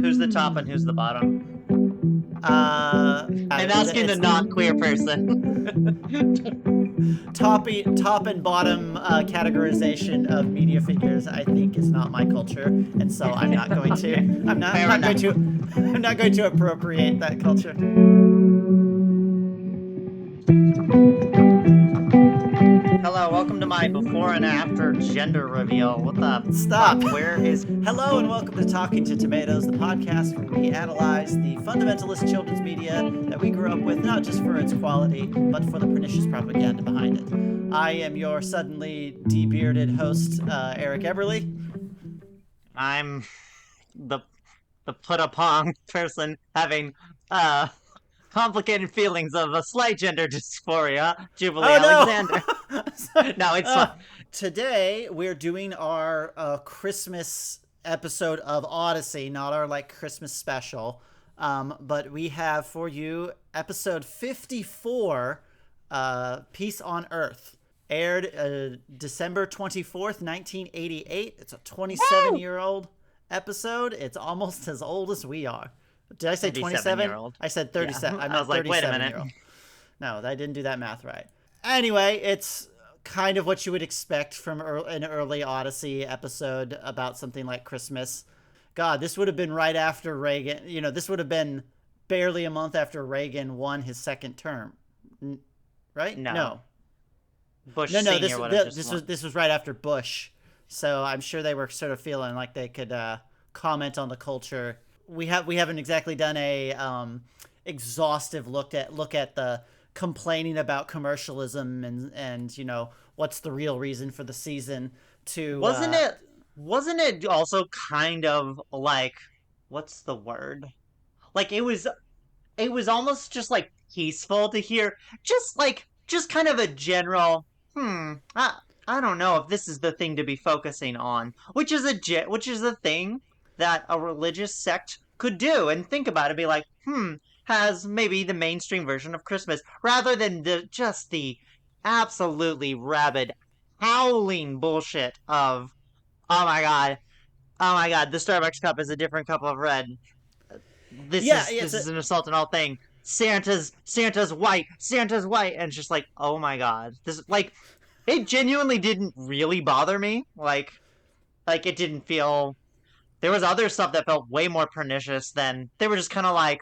Who's the top and who's the bottom? I'm asking the non-queer person. Top and bottom categorization of media figures, I think, is not my culture, and so I'm not going to. I'm not going to. I'm not going to appropriate that culture. Hello, welcome to my before and after gender reveal. What the Stop. fuck? Where is... Hello and welcome to Talking to Tomatoes, the podcast where we analyze the fundamentalist children's media that we grew up with, not just for its quality, but for the pernicious propaganda behind it. I am your suddenly de-bearded host, Eric Eberly. I'm the put-upon person having complicated feelings of a slight gender dysphoria, Jubilee Alexander. No, it's fine. Today we're doing our Christmas episode of Odyssey, not our Christmas special, but we have for you episode 54, Peace on Earth, aired December 24th, 1988. It's a 27-year-old episode. It's almost as old as we are. Did I say 27? I said 37. Yeah. I was like, wait a minute. No, I didn't do that math right. Anyway, it's kind of what you would expect from an early Odyssey episode about something like Christmas. God, this would have been right after Reagan. You know, this would have been barely a month after Reagan won his second term, right? No. Bush No. Senior This was right after Bush, so I'm sure they were sort of feeling like they could comment on the culture. We haven't exactly done a exhaustive look at the complaining about commercialism and you know what's the real reason for the season. Wasn't it also kind of like, what's the word? Like it was almost just like peaceful to hear just kind of a general I don't know if this is the thing to be focusing on, which is a thing that a religious sect could do and think about it, be like, has maybe the mainstream version of Christmas, rather than the absolutely rabid, howling bullshit of, oh my god, the Starbucks cup is a different cup of red. This is an assault on all thing. Santa's white, and it's just like, oh my god, this it genuinely didn't really bother me. Like it didn't feel. There was other stuff that felt way more pernicious than they were just kind of like,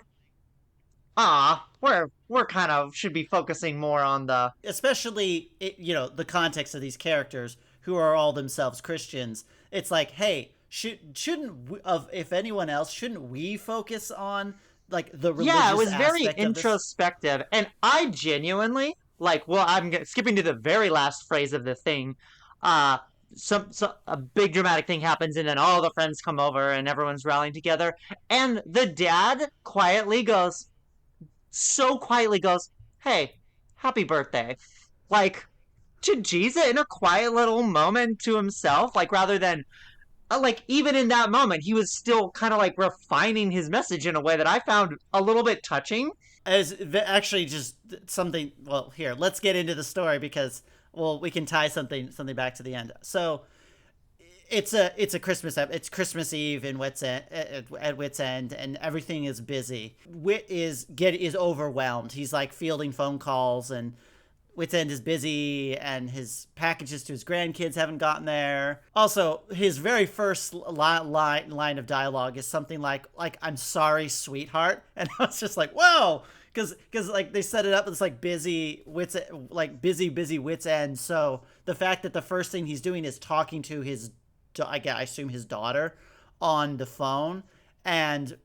we're kind of should be focusing more on the, especially the context of these characters who are all themselves Christians. It's like, hey, shouldn't we, if anyone else, shouldn't we focus on like the religious aspect? Yeah, it was very introspective, and I genuinely I'm skipping to the very last phrase of the thing. A big dramatic thing happens, and then all the friends come over and everyone's rallying together, and the dad so quietly goes, hey, happy birthday, like to Jesus, in a quiet little moment to himself, like rather than even in that moment he was still kind of like refining his message in a way that I found a little bit touching. As actually just something, well, here, let's get into the story because we can tie something back to the end. So it's a Christmas. It's Christmas Eve in Whit's End, at Whit's End, and everything is busy. Whit is overwhelmed. He's like fielding phone calls, and Whit's End is busy, and his packages to his grandkids haven't gotten there. Also, his very first line of dialogue is something like "I'm sorry, sweetheart," and I was just like, whoa. Because like they set it up as like busy Whit's End. So the fact that the first thing he's doing is talking to his, I assume his daughter, on the phone, and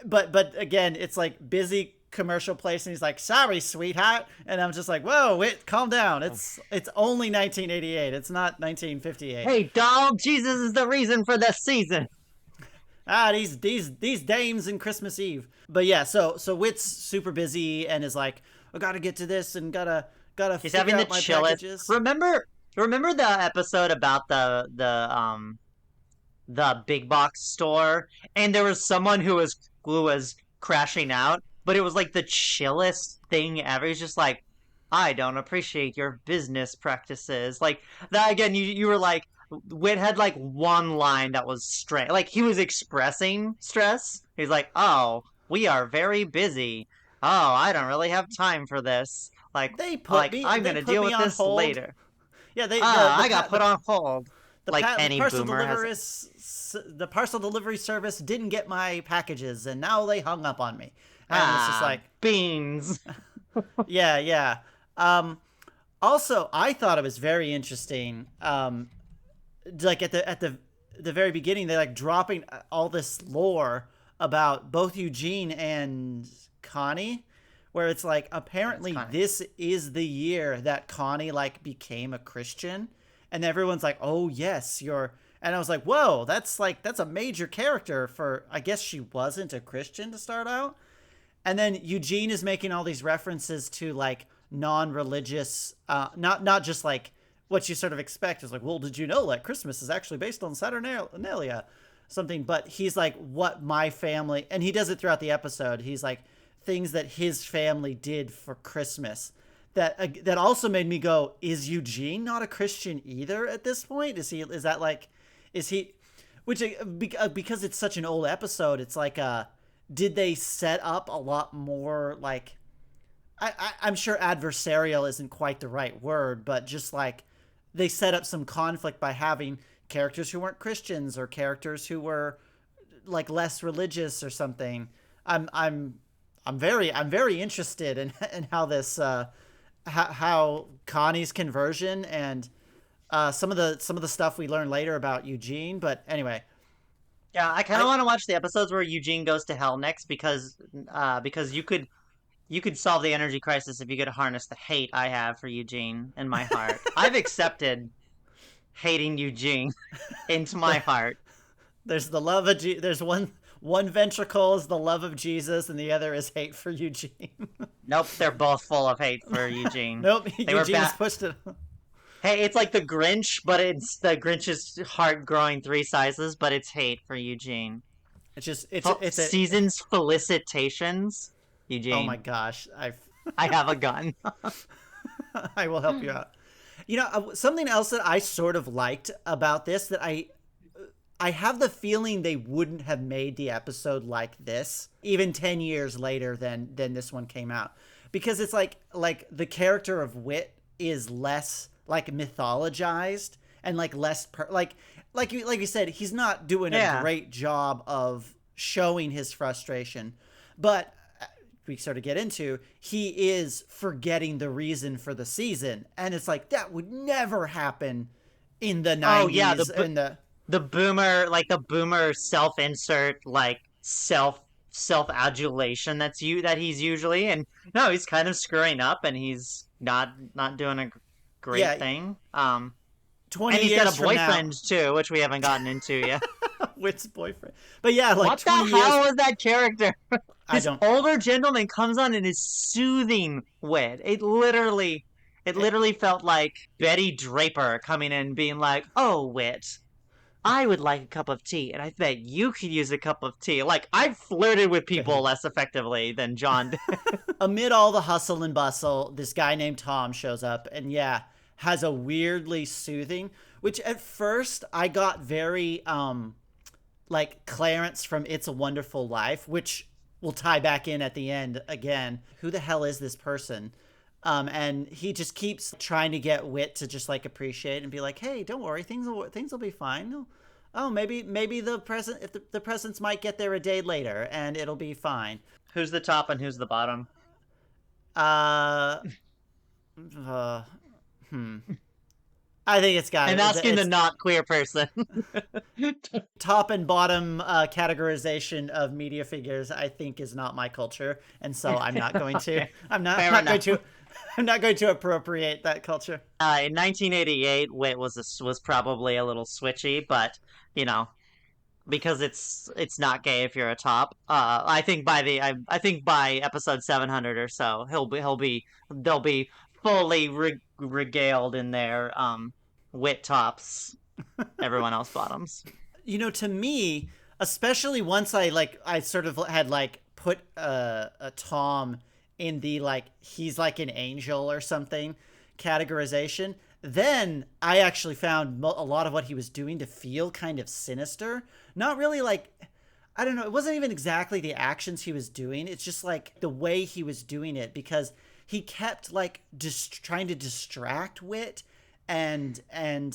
but again it's like busy commercial place, and he's like, sorry, sweetheart, and I'm just like, whoa, Whit, calm down. It's only 1988. It's not 1958. Hey, dog, Jesus is the reason for this season. These dames in Christmas Eve. But yeah, so Whit's super busy and is like, I gotta get to this and gotta He's figure having out the my chillest. packages. Remember the episode about the big box store, and there was someone who was crashing out, but it was like the chillest thing ever. He's just like, I don't appreciate your business practices. Like that again. You were like Whit had like one line that was straight. Like he was expressing stress. He's like, "Oh, we are very busy. Oh, I don't really have time for this. Like I'm they gonna put deal me with on this hold. later. Yeah, they Ah, I got put on hold." Like the any parcel boomer has. delivery service didn't get my packages, and now they hung up on me. And it's just Ah, like, beans. yeah, yeah. Um, Also, I thought it was very interesting. Like the very beginning, they like dropping all this lore about both Eugene and Connie, where it's like Yes, apparently Connie. this is the year that Connie like became a Christian, and everyone's like, "Oh yes, you're." And I was like, "Whoa, that's a major character for." I guess she wasn't a Christian to start out, and then Eugene is making all these references to like non-religious, not just like what you sort of expect is like, well, did you know that Christmas is actually based on Saturnalia, something? But he's like, what my family, and he does it throughout the episode. He's like things that his family did for Christmas. That also made me go, is Eugene not a Christian either at this point? Is he? Is that like, is he? Which because it's such an old episode, it's like did they set up a lot more like I'm sure adversarial isn't quite the right word, but just like they set up some conflict by having characters who weren't Christians or characters who were like less religious or something. I'm very interested in how this how Connie's conversion and some of the stuff we learn later about Eugene. But anyway, Yeah, I kind of I want to watch the episodes where Eugene goes to hell next because you could solve the energy crisis if you could harness the hate I have for Eugene in my heart. I've accepted hating Eugene into my heart. there's the love of there's one ventricle is the love of Jesus and the other is hate for Eugene. Nope, they're both full of hate for Eugene. Nope, They were Eugene has bad. pushed it. Hey, it's like the Grinch, but it's the Grinch's heart growing three sizes, but it's hate for Eugene. It's just it's a Season's felicitations, oh my Eugene. gosh, I have a gun. I will help you out. You know, something else that I sort of liked about this that I have the feeling they wouldn't have made the episode like this even 10 years later than this one came out, because it's like the character of Whit is less like mythologized and like less like you said, he's not doing a Yeah. great job of showing his frustration, but we sort of get into, he is forgetting the reason for the season, and it's like that would never happen in the Oh yeah, 90s and the boomer self-insert, like self-adulation that he's usually, and no, he's kind of screwing up and he's not doing a great yeah, thing. 20 And he's got years a from now. boyfriend too, which we haven't gotten into yet. Whit's boyfriend. But yeah, like What the 20 years. hell was that character? I This don't. older gentleman comes on and is soothing Wed. It literally felt like Betty Draper coming in being like, "Oh, Wit, I would like a cup of tea, and I bet you could use a cup of tea." Like I've flirted with people less effectively than John did. Amid all the hustle and bustle, this guy named Tom shows up and yeah, has a weirdly soothing, which at first I got very like Clarence from It's a Wonderful Life, which will tie back in at the end again. Who the hell is this person? And he just keeps trying to get Whit to just like appreciate and be like, "Hey, don't worry, things will be fine. Oh, maybe the present if the presents might get there a day later and it'll be fine." Who's the top and who's the bottom? Uh, uh I think it's got I'm asking the it's not queer person. top and bottom categorization of media figures. I think is not my culture, and so I'm not going to. Okay. I'm Fair not going enough. to. I'm not going to appropriate that culture. In 1988, Wit was probably a little switchy, but you know, because it's not gay if you're a top. I think by episode 700 or so, they'll be fully regaled in their Wit tops. Everyone else bottoms. You know, to me, especially once I sort of had like put a Tom in the like he's like an angel or something categorization. Then I actually found a lot of what he was doing to feel kind of sinister. Not really like, I don't know, it wasn't even exactly the actions he was doing. It's just like the way he was doing it, because he kept like just trying to distract Whit and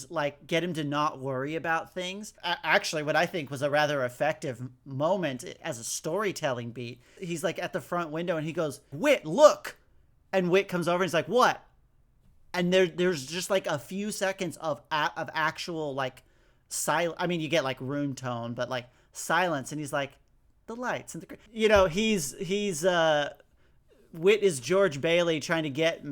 like get him to not worry about things. Actually, what I think was a rather effective moment as a storytelling beat. He's like at the front window and he goes, "Whit, look." And Whit comes over and he's like, "What?" And there's just like a few seconds of actual like silence. I mean, you get like room tone, but like silence. And he's like, "The lights and the," he's Whit is George Bailey trying to get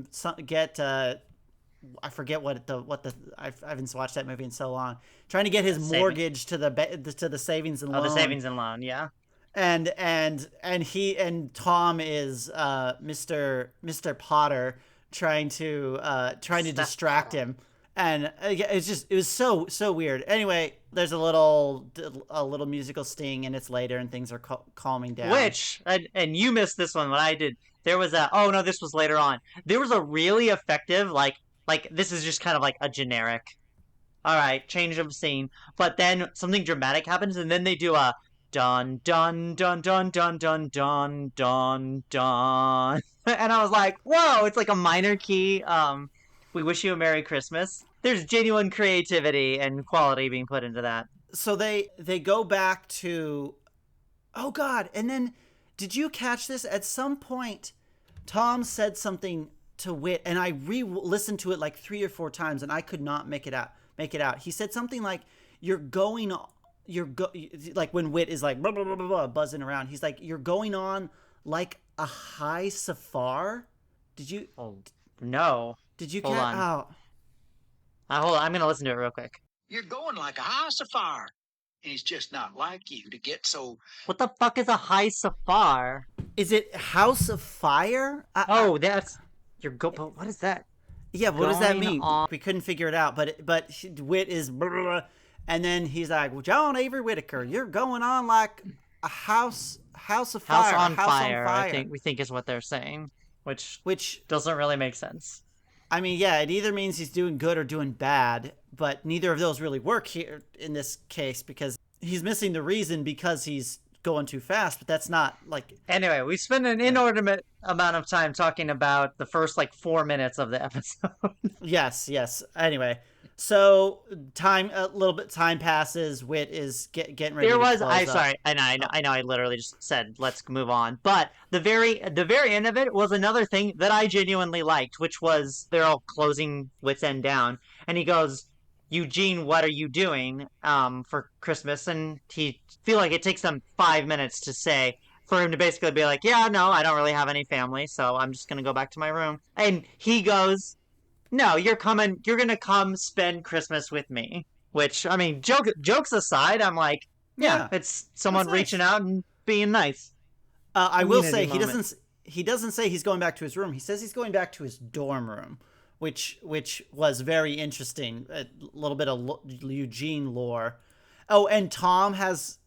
I forget what the I haven't watched that movie in so long. Trying to get his mortgage to the savings and loan. Oh, the savings and loan, yeah. And Tom is Mr. Potter trying to distract him. And it was so weird. Anyway, there's a little musical sting, and it's later, and things are calming down. Which and you missed this one, but I did. There was oh no, this was later on. There was a really effective like this is just kind of like a generic. All right, change of scene, but then something dramatic happens, and then they do a dun dun dun dun dun dun dun dun dun, and I was like, whoa! It's like a minor key. We wish you a Merry Christmas. There's genuine creativity and quality being put into that. So they go back to, oh God! And then, did you catch this? At some point, Tom said something to Whit, and I listened to it like 3 or 4 times, and I could not make it out. He said something like, like when Whit is like blah, blah, blah, blah, blah, buzzing around. He's like, "You're going on like a high safar." Did you? Oh no! Did you hold catch? on? Oh. Hold on. I'm gonna listen to it real quick. You're going like a high safar. And it's just not like you to get so. What the fuck is a high safar? Is it House of Fire? That's but what is that? Yeah, what does that mean? We couldn't figure it out, but Whit is blah, blah, blah, and then he's like, well, John Avery Whitaker, you're going on like a house of fire. House on fire. We think is what they're saying, which doesn't really make sense. I mean, yeah, it either means he's doing good or doing bad, but neither of those really work here in this case, because he's missing the reason because he's going too fast, but that's not like. Anyway, we spent an inordinate amount of time talking about the first like 4 minutes of the episode. Yes. Anyway, so time passes. Whit is getting ready. Sorry, I know I literally just said let's move on, but the very end of it was another thing that I genuinely liked, which was they're all closing Whit's End down, and he goes, "Eugene, what are you doing for Christmas?" And he feel like it takes them 5 minutes to say, for him to basically be like, "Yeah, no, I don't really have any family, so I'm just gonna go back to my room." And he goes, "No, you're gonna come spend Christmas with me." Which, I mean, jokes aside, I'm like, yeah, it's someone reaching out and being nice. I will say he doesn't say he's going back to his room. He says he's going back to his dorm room. Which was very interesting. A little bit of Eugene lore. Oh, and Tom has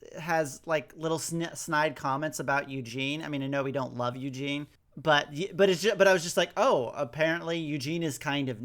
like little snide comments about Eugene. I mean, I know we don't love Eugene, but I was just like, oh, apparently Eugene is kind of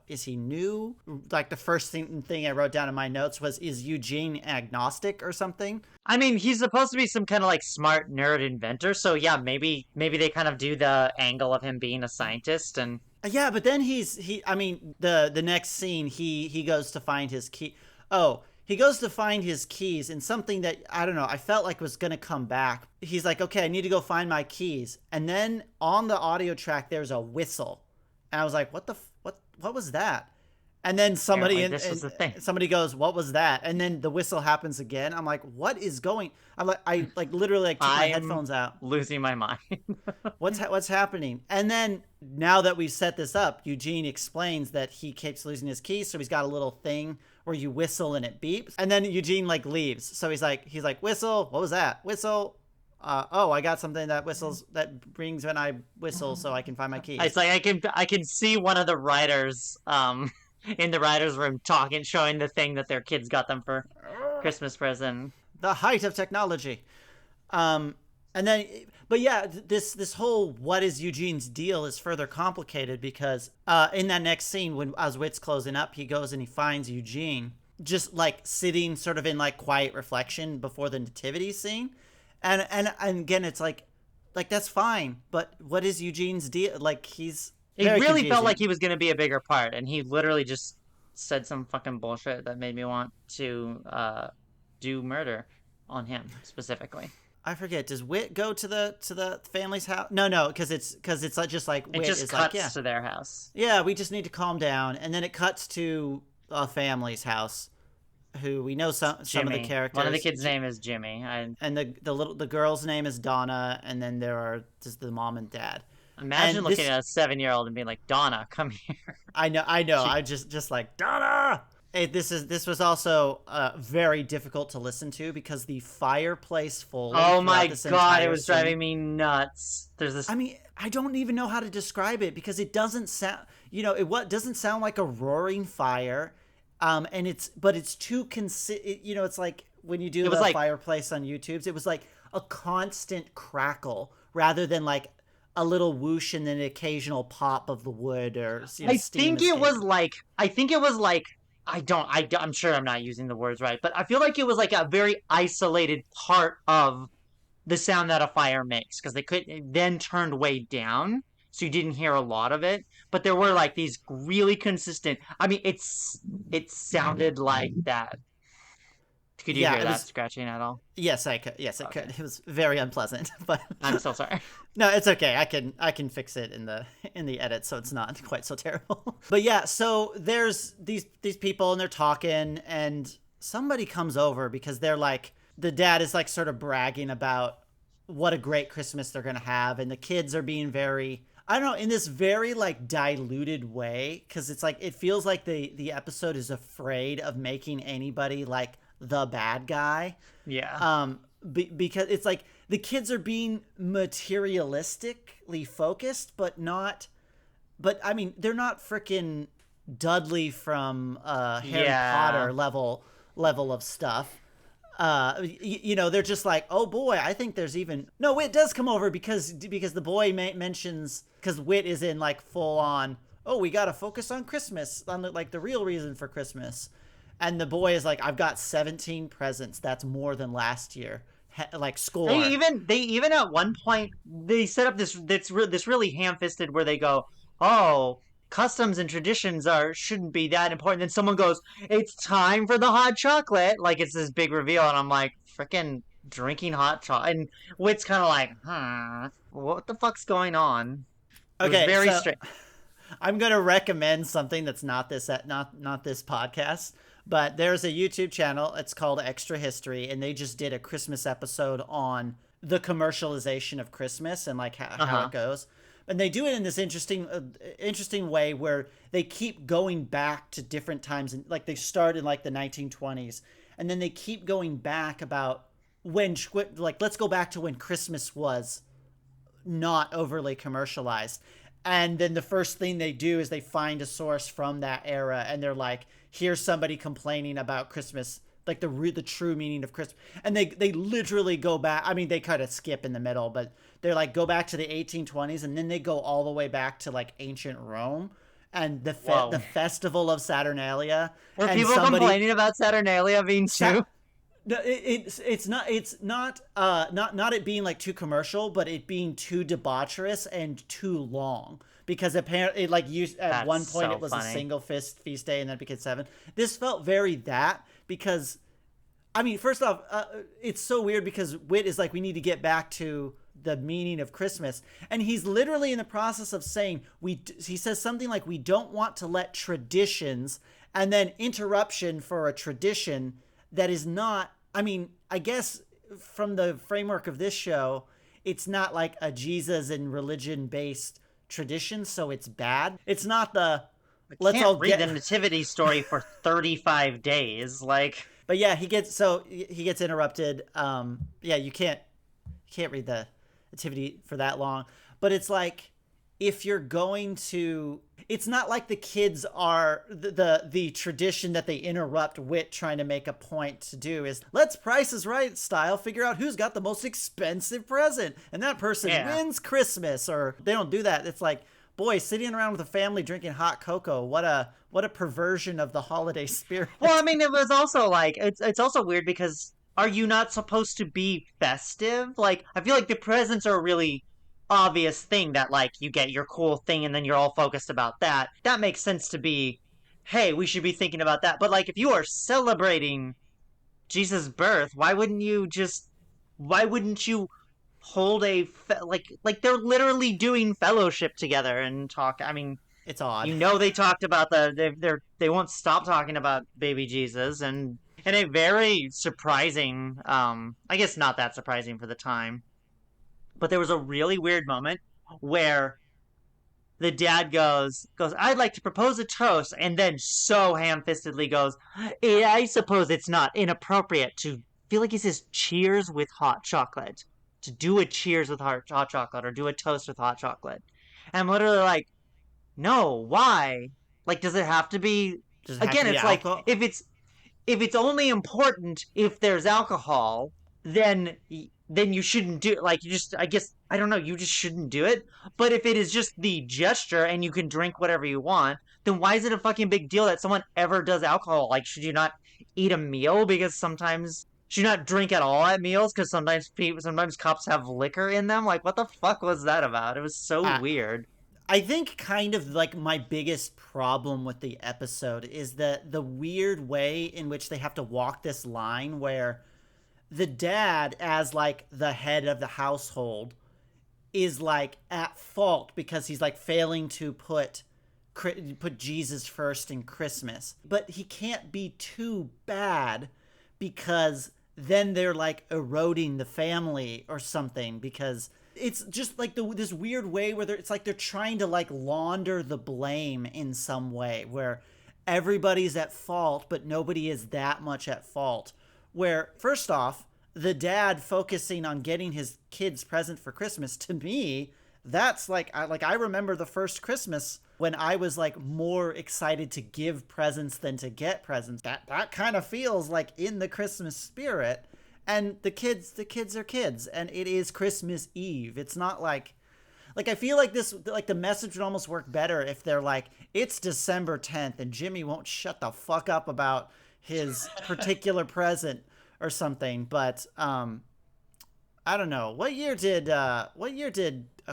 is he new? Like the first thing I wrote down in my notes was, is Eugene agnostic or something? I mean, he's supposed to be some kind of like smart nerd inventor, so yeah, maybe they kind of do the angle of him being a scientist. And yeah, but then the next scene, he goes to find his key. Oh, he goes to find his keys, and something that, I don't know, I felt like was going to come back. He's like, okay, I need to go find my keys. And then on the audio track, there's a whistle. And I was like, what was that? And then somebody somebody goes, "What was that?" And then the whistle happens again. I'm like, "What is going?" I literally took my headphones out, losing my mind. What's happening? And then now that we've set this up, Eugene explains that he keeps losing his keys, so he's got a little thing where you whistle and it beeps. And then Eugene like leaves, so he's like, "Whistle, what was that? Whistle." I got something that whistles, that brings when I whistle, so I can find my keys. It's like I can see one of the writers in the writer's room showing the thing that their kids got them for Christmas present. The height of technology. And then, but yeah, this whole what is Eugene's deal is further complicated because in that next scene, when as Whit's closing up, he goes and he finds Eugene just like sitting sort of in like quiet reflection before the nativity scene, and again, it's like that's fine, but what is Eugene's deal? Like he's It very really felt confusing. like he was going to be a bigger part, and he literally just said some fucking bullshit that made me want to do murder on him specifically. I forget. Does Whit go to the family's house? No, because it's just like It Whit just is like, cuts yeah, to their house. yeah, we just need to calm down, and then it cuts to a family's house, who we know some of the characters. One of the kids' name is Jimmy. And the girl's name is Donna, and then there are just the mom and dad. Imagine And looking at a 7-year-old and being like, Donna, come here. I know. I just like Donna. This was also very difficult to listen to because the fireplace Foley. Oh my god, it was scene, driving me nuts. There's this. I mean, I don't even know how to describe it because it doesn't sound. It doesn't sound like a roaring fire, and it's too it's like when you do the fireplace on YouTube's, it was like a constant crackle rather than like a little whoosh and then an occasional pop of the wood or I think it was like I'm sure I'm not using the words right, but I feel like it was like a very isolated part of the sound that a fire makes because it then turned way down, so you didn't hear a lot of it. But there were like these really consistent. I mean, it sounded like that. Could you hear that scratching at all? Yes, I could. Yes, I could. It was very unpleasant, but I'm so sorry. No, it's okay. I can fix it in the edit, so it's not quite so terrible. But yeah, so there's these people and they're talking, and somebody comes over because they're like the dad is like sort of bragging about what a great Christmas they're gonna have, and the kids are being very, I don't know, in this very like diluted way, because it's like it feels like the episode is afraid of making anybody like the bad guy. Yeah. Because it's like the kids are being materialistically focused, but I mean, they're not freaking Dudley from Harry Potter level of stuff. They're just like, oh boy, I think there's even no. Whit does come over because the boy mentions, because Whit is in like full on, oh, we got to focus on Christmas, on like the real reason for Christmas. And the boy is like, I've got 17 presents. That's more than last year. Like score. They even at one point they set up this really ham-fisted where they go, oh, customs and traditions shouldn't be that important. Then someone goes, it's time for the hot chocolate. Like it's this big reveal, and I'm like, freaking drinking hot chocolate. And Whit's kind of like, what the fuck's going on? Okay, very strange. I'm gonna recommend something that's not this podcast. But there's a YouTube channel. It's called Extra History, and they just did a Christmas episode on the commercialization of Christmas and like how it goes. And they do it in this interesting way where they keep going back to different times, and like they start in like the 1920s, and then they keep going back about when, like, let's go back to when Christmas was not overly commercialized. And then the first thing they do is they find a source from that era, and they're like, here's somebody complaining about Christmas, like the true meaning of Christmas. And they literally go back. I mean, they kind of skip in the middle, but they're like, go back to the 1820s, and then they go all the way back to like ancient Rome and the festival of Saturnalia. Were people complaining about Saturnalia being too? No, it's not it being like too commercial, but it being too debaucherous and too long. Because apparently, like, at one point it was funny. A single feast day, and then it became 7. This felt very that, because, I mean, first off, it's so weird because Whit is like, we need to get back to the meaning of Christmas, and he's literally in the process of saying he says something like, we don't want to let traditions, and then interruption for a tradition that is not. I mean, I guess from the framework of this show, it's not like a Jesus and religion based tradition, so it's bad. It's not the let's all read the nativity story for 35 days, like. But yeah, he gets interrupted. Yeah, you can't read the nativity for that long. But it's like if you're going to, it's not like the kids are the tradition that they interrupt Whit trying to make a point to do is let's Price is Right style figure out who's got the most expensive present and that person wins Christmas, or they don't do that. It's like, boy, sitting around with a family drinking hot cocoa, what a perversion of the holiday spirit. Well, I mean, it was also like it's also weird because are you not supposed to be festive? Like, I feel like the presents are a really obvious thing that like you get your cool thing and then you're all focused about that. That makes sense to be, hey, we should be thinking about that. But like if you are celebrating Jesus' birth, why wouldn't you hold like they're literally doing fellowship together and talk. I mean, It's odd. they talked about they won't stop talking about baby Jesus, and a very surprising, I guess not that surprising for the time, but there was a really weird moment where the dad goes, I'd like to propose a toast, and then so ham-fistedly goes, I suppose it's not inappropriate to feel like he says cheers with hot chocolate. To do a cheers with hot chocolate or do a toast with hot chocolate. And I'm literally like, no, why? Like, does it have to be? Does it have to Again, be it's like alcohol? if it's only important if there's alcohol, then you shouldn't do it. Like, you just, I guess, I don't know, you just shouldn't do it. But if it is just the gesture and you can drink whatever you want, then why is it a fucking big deal that someone ever does alcohol? Like, should you not eat a meal because sometimes should you not drink at all at meals because sometimes cups have liquor in them? Like, what the fuck was that about? It was so weird. I think kind of like my biggest problem with the episode is the weird way in which they have to walk this line where the dad, as like the head of the household, is like at fault because he's like failing to put Jesus first in Christmas. But he can't be too bad because then they're like eroding the family or something, because it's just like this weird way where it's like they're trying to like launder the blame in some way where everybody's at fault but nobody is that much at fault. Where first off, the dad focusing on getting his kids present for Christmas, to me, that's like I remember the first Christmas when I was like more excited to give presents than to get presents. That kind of feels like in the Christmas spirit. And the kids are kids, and it is Christmas Eve. It's not like I feel like this, like the message would almost work better if they're like, it's December 10th and Jimmy won't shut the fuck up about his particular present or something. But I don't know. What year did A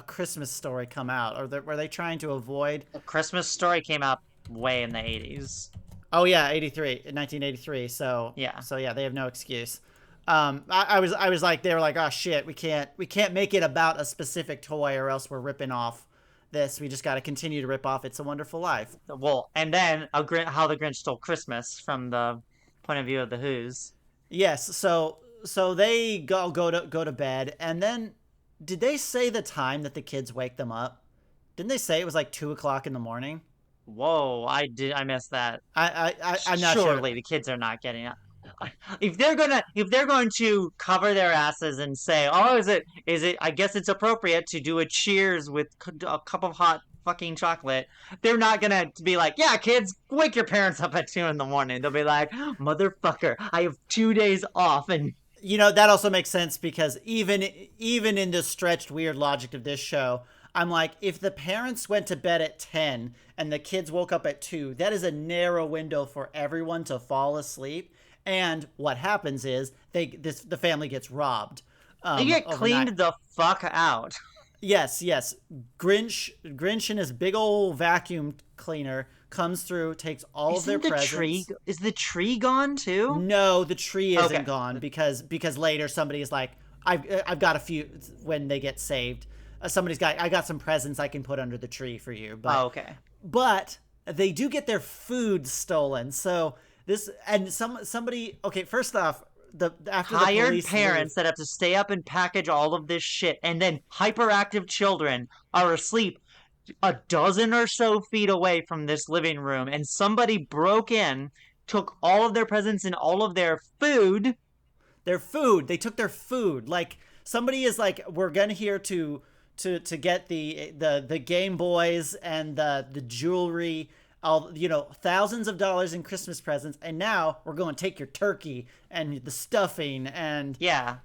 Christmas Story come out? Or were they trying to avoid? A Christmas Story came out way in the 80s. Oh yeah, 1983. So yeah, they have no excuse. I was like, they were like, oh shit, we can't make it about a specific toy or else we're ripping off this. We just got to continue to rip off It's a Wonderful Life. Well, and then How the Grinch Stole Christmas from the point of view of the Who's. Yes, so they go to bed, and then did they say the time that the kids wake them up? Didn't they say it was like 2:00 in the morning? Whoa, I missed that. I'm not sure. Surely the kids are not getting up. If they're going to cover their asses and say, oh, is it I guess it's appropriate to do a cheers with a cup of hot fucking chocolate, they're not gonna be like, yeah, kids, wake your parents up at 2 in the morning. They'll be like, motherfucker, I have 2 days off. And that also makes sense because even in the stretched weird logic of this show, I'm like, if the parents went to bed at 10 and the kids woke up at 2, that is a narrow window for everyone to fall asleep. And what happens is the family gets robbed. They get cleaned the fuck out. Yes. Grinch and his big old vacuum cleaner comes through, takes all of their presents. Is the tree gone too? No, the tree isn't gone because later somebody is like, I've got a few when they get saved. I got some presents I can put under the tree for you. But, okay. But they do get their food stolen. So somebody. Okay, first off, after hired the police parents that have to stay up and package all of this shit, and then hyperactive children are asleep a dozen or so feet away from this living room, and somebody broke in, took all of their presents and all of their food. They took their food. Like somebody is like, we're gonna here to to get the Game Boys and the jewelry, all, thousands of dollars in Christmas presents, and now we're going to take your turkey and the stuffing and Yeah.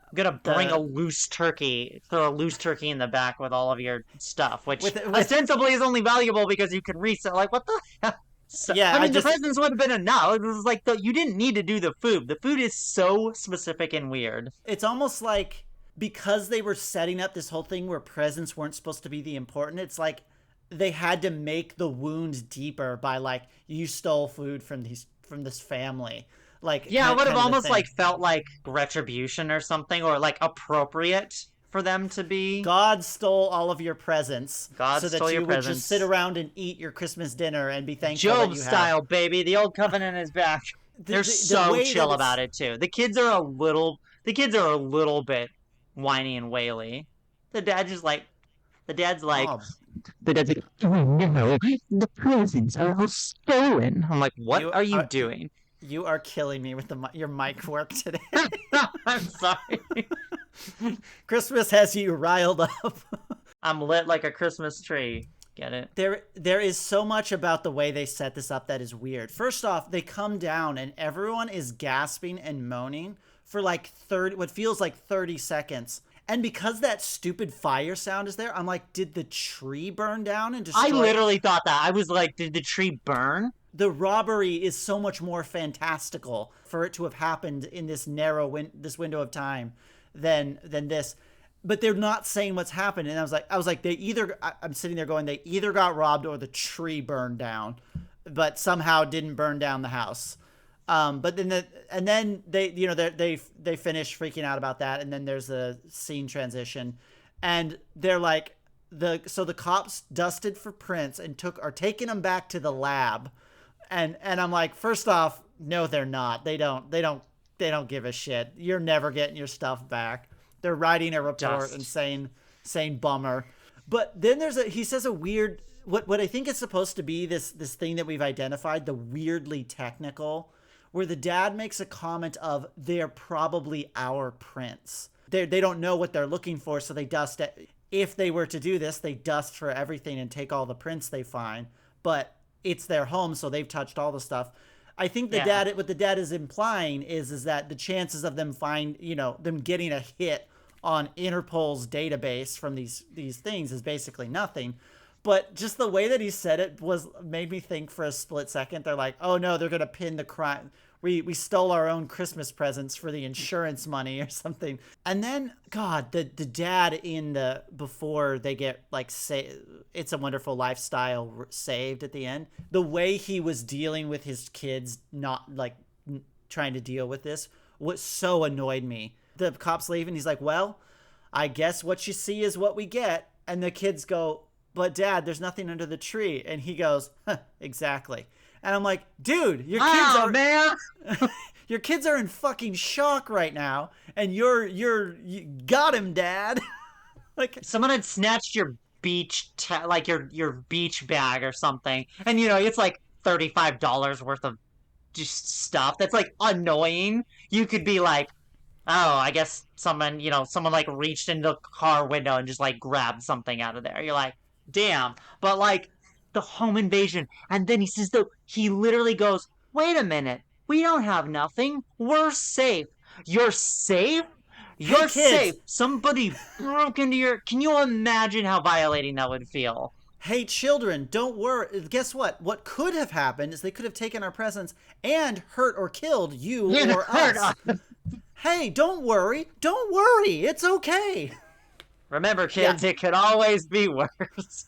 I'm gonna bring a loose turkey, throw a loose turkey in the back with all of your stuff, which ostensibly is only valuable because you can resell. Like, what the hell? So, yeah. I mean, the presents would have been enough. It was like you didn't need to do the food. The food is so specific and weird. It's almost like because they were setting up this whole thing where presents weren't supposed to be the important. It's like they had to make the wound deeper by like, you stole food from this family. Like, yeah, it would have almost like felt like retribution or something, or like appropriate for them to be. God stole all of your presents, so that you would just sit around and eat your Christmas dinner and be thankful Job that you style, have. baby. The old covenant is back. They're so chill about it too. The kids are a little bit whiny and waily. The dad's like, oh no, the presents are all stolen. I'm like, what are you doing? You are killing me with your mic work today. I'm sorry. Christmas has you riled up. I'm lit like a Christmas tree. Get it? There is so much about the way they set this up that is weird. First off, they come down and everyone is gasping and moaning for like what feels like 30 seconds. And because that stupid fire sound is there, I'm like, did the tree burn down and destroy? I literally thought that. I was like, did the tree burn? The robbery is so much more fantastical for it to have happened in this narrow this window of time than this. But they're not saying what's happened. And I was like, I'm sitting there going, they either got robbed or the tree burned down, but somehow didn't burn down the house. But then they finish freaking out about that, and then there's a scene transition, and they're like, the cops dusted for prints and are taking them back to the lab, and I'm like, first off, no, they're not. They don't give a shit. You're never getting your stuff back. They're writing a report and saying bummer. But then he says a weird, what I think is supposed to be this thing that we've identified, the weirdly technical, where the dad makes a comment of, they're probably our prints. They don't know what they're looking for, so they dust it. If they were to do this, they dust for everything and take all the prints they find. But it's their home, so they've touched all the stuff. I think what the dad is implying is that the chances of them them getting a hit on Interpol's database from these things is basically nothing. But just the way that he said it made me think for a split second. They're like, oh no, they're gonna pin the crime. We stole our own Christmas presents for the insurance money or something. And then, God, the dad before they get like It's a Wonderful Lifestyle saved at the end, the way he was dealing with his kids, not like trying to deal with this, what so annoyed me. The cops leave and he's like, well, I guess what you see is what we get. And the kids go, but Dad, there's nothing under the tree. And he goes, huh, exactly. And I'm like, dude, your kids are in fucking shock right now, and you got him, Dad. Like, someone had snatched your beach your beach bag or something, and it's like $35 worth of just stuff that's like annoying. You could be like, oh, I guess someone like reached into the car window and just like grabbed something out of there. You're like, damn. But like, the home invasion, and then he says, though, he literally goes, wait a minute, we don't have nothing, we're safe. You're safe? You're safe. Somebody broke into your... Can you imagine how violating that would feel? Hey, children, don't worry. Guess what? What could have happened is they could have taken our presents and hurt or killed you or us. Hey, don't worry. Don't worry. It's okay. Remember, kids, It could always be worse.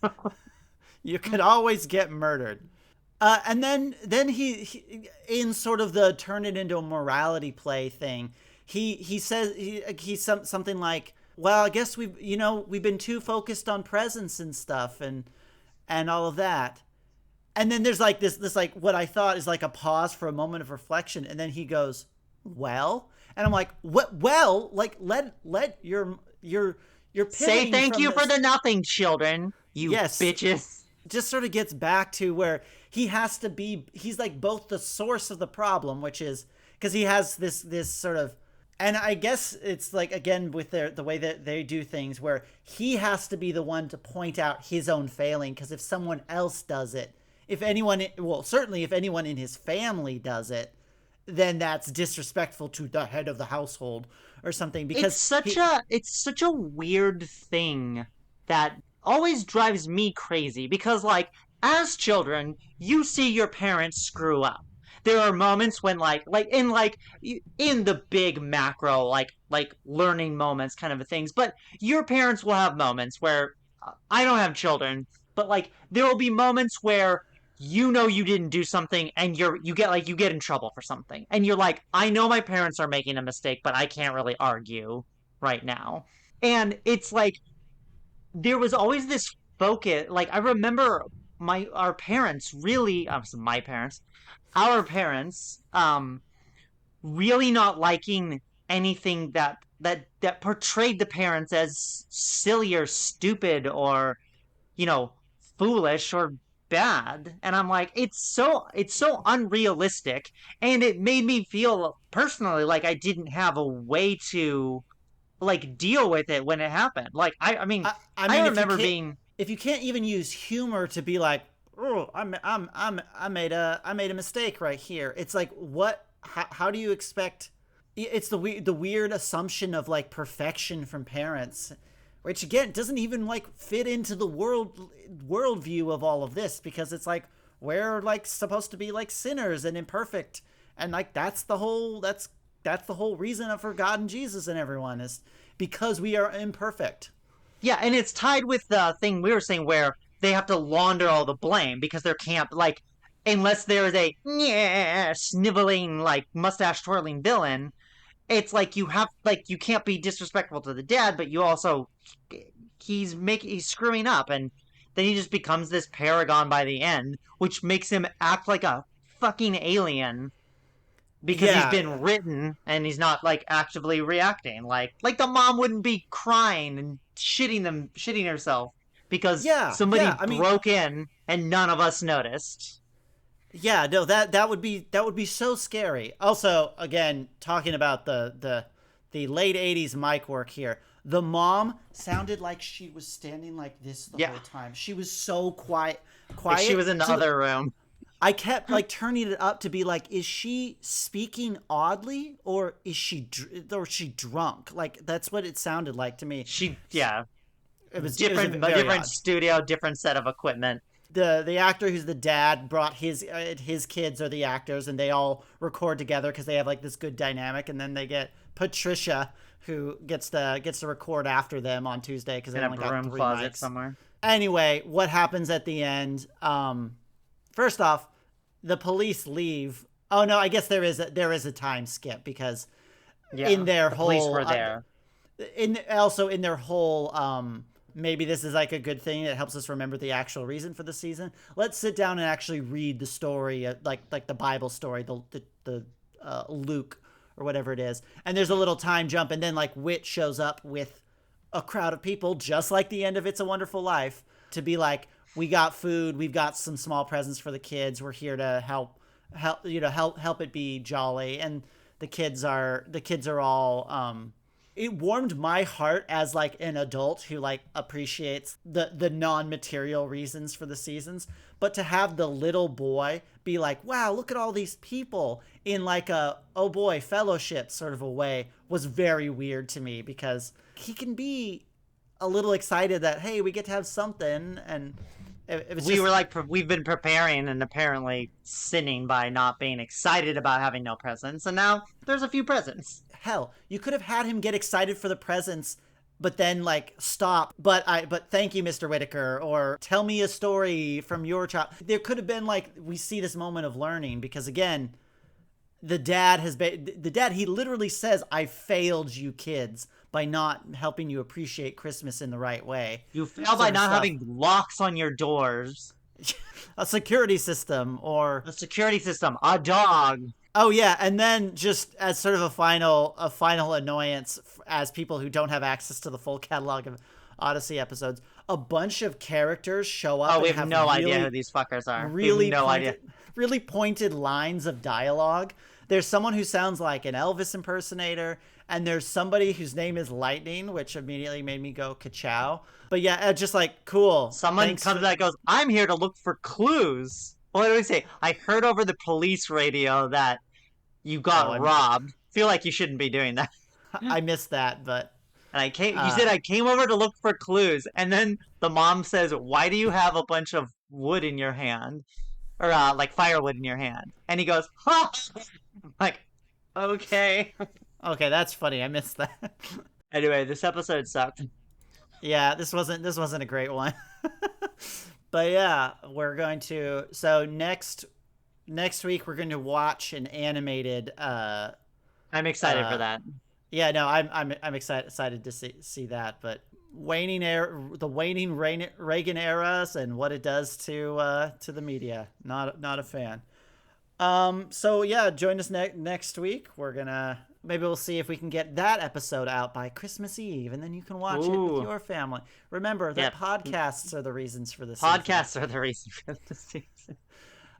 You could always get murdered. And then he in sort of the turn it into a morality play thing, he says he's something like, well, I guess we've been too focused on presents and stuff and all of that. And then there's like this like what I thought is like a pause for a moment of reflection, and then he goes, well, and I'm like, what? Well, like let your say thank you for the nothing, children. You bitches. Just sort of gets back to where he's like both the source of the problem, which is because he has this sort of, And I guess it's like, again, with the way that they do things, where he has to be the one to point out his own failing, because if someone else does it, if anyone, well, certainly if anyone in his family does it, then that's disrespectful to the head of the household or something. Because it's such a weird thing that always drives me crazy because like as children, you see your parents screw up. There are moments when in the big macro like learning moments kind of things, but your parents will have moments where I don't have children, but like there will be moments where you know you didn't do something and you get in trouble for something and you're like, I know my parents are making a mistake, but I can't really argue right now. And it's like there was always this focus. Like I remember my our parents really my parents our parents really not liking anything that portrayed the parents as silly or stupid or foolish or bad. And I'm like, it's so unrealistic, and it made me feel personally like I didn't have a way to like deal with it when it happened. Like I mean, I I mean, remember being if you can't even use humor to be like, oh, I made a mistake right here. It's like, what? How do you expect? It's the weird assumption of like perfection from parents, which again doesn't even like fit into the worldview of all of this, because it's like we're like supposed to be like sinners and imperfect, and like that's the whole reason for God and Jesus and everyone, is because we are imperfect. yeah, and it's tied with the thing we were saying where they have to launder all the blame because there can't like unless there is a yeah, sniveling like mustache twirling villain. It's like you have like you can't be disrespectful to the dad, but you also he's screwing up, and then he just becomes this paragon by the end, which makes him act like a fucking alien because he's Yeah, been written and he's not like actively reacting. Like the mom wouldn't be crying and shitting herself because somebody yeah. I mean, broke in and none of us noticed. yeah, no, that would be so scary. Also, again, talking about the late '80s mic work here, the mom sounded like she was standing like this the whole time. She was so quiet. Like she was in the other room. I kept like turning it up to be like, is she speaking oddly, or is she drunk? Like that's what it sounded like to me. It was Different studio, different set of equipment. The actor who's the dad brought his kids are the actors, and they all record together because they have like this good dynamic. And then they get Patricia, who gets to record after them on Tuesday because they only got 3 closet mics somewhere. Anyway, what happens at the end? First off, the police leave. Oh no, I guess there is a time skip because in their whole police were there. In their whole maybe this is like a good thing that helps us remember the actual reason for the season. Let's sit down and actually read the story, like the Bible story, the Luke or whatever it is. And there's a little time jump, and then like Whit shows up with a crowd of people, just like the end of It's a Wonderful Life, to be like, we got food, we've got some small presents for the kids, we're here to help it be jolly. And the kids are all it warmed my heart as like an adult who like appreciates the non-material reasons for the seasons, but to have the little boy be like, wow, look at all these people in like a oh boy fellowship sort of a way was very weird to me, because he can be a little excited that, hey, we get to have something. And we've been preparing and apparently sinning by not being excited about having no presents, and now there's a few presents. Hell, you could have had him get excited for the presents, but then like stop. But thank you, Mr. Whitaker, or tell me a story from your child. There could have been like, we see this moment of learning, because again, the dad he literally says, I failed you kids by not helping you appreciate Christmas in the right way. You failed by not having locks on your doors. A security system, or a security system, a dog. Oh yeah, and then just as sort of a final annoyance, as people who don't have access to the full catalog of Odyssey episodes, a bunch of characters show up. Oh, we have no idea who these fuckers are. Really pointed lines of dialogue There's someone who sounds like an Elvis impersonator, and there's somebody whose name is Lightning, which immediately made me go ka-chow. But yeah, just like, cool. Someone comes back and goes, I'm here to look for clues. What do we say? I heard over the police radio that you got robbed. Feel like you shouldn't be doing that. I missed that, but... And you said I came over to look for clues, and then the mom says, why do you have a bunch of wood in your hand? Or, like, firewood in your hand. And he goes, ha! Like, okay. Okay, that's funny. I missed that. Anyway, this episode sucked. Yeah, this wasn't a great one. But yeah, we're going to... So next week, we're going to watch an animated... I'm excited for that. Yeah, no, I'm excited to see that, but the waning Reagan eras and what it does to the media, not a fan. So yeah, join us next week. Maybe we'll see if we can get that episode out by Christmas Eve, and then you can watch it with your family. Remember that podcasts are the reasons for this. Podcasts are the reason for this season.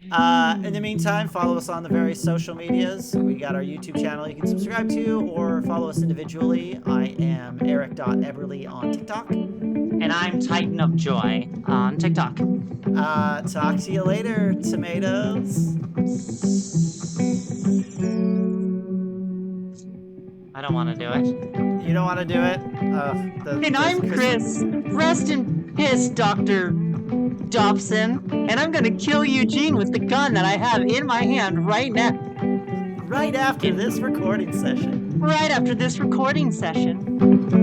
In the meantime, follow us on the various social medias. We got our YouTube channel you can subscribe to or follow us individually. I am Eric.Eberly on TikTok. And I'm Titan of Joy on TikTok. Talk to you later, tomatoes. I don't want to do it. You don't want to do it? And I'm Chris. Rest in piss, Dr. Dobson, and I'm gonna kill Eugene with the gun that I have in my hand right now. Right after this recording session. Right after this recording session.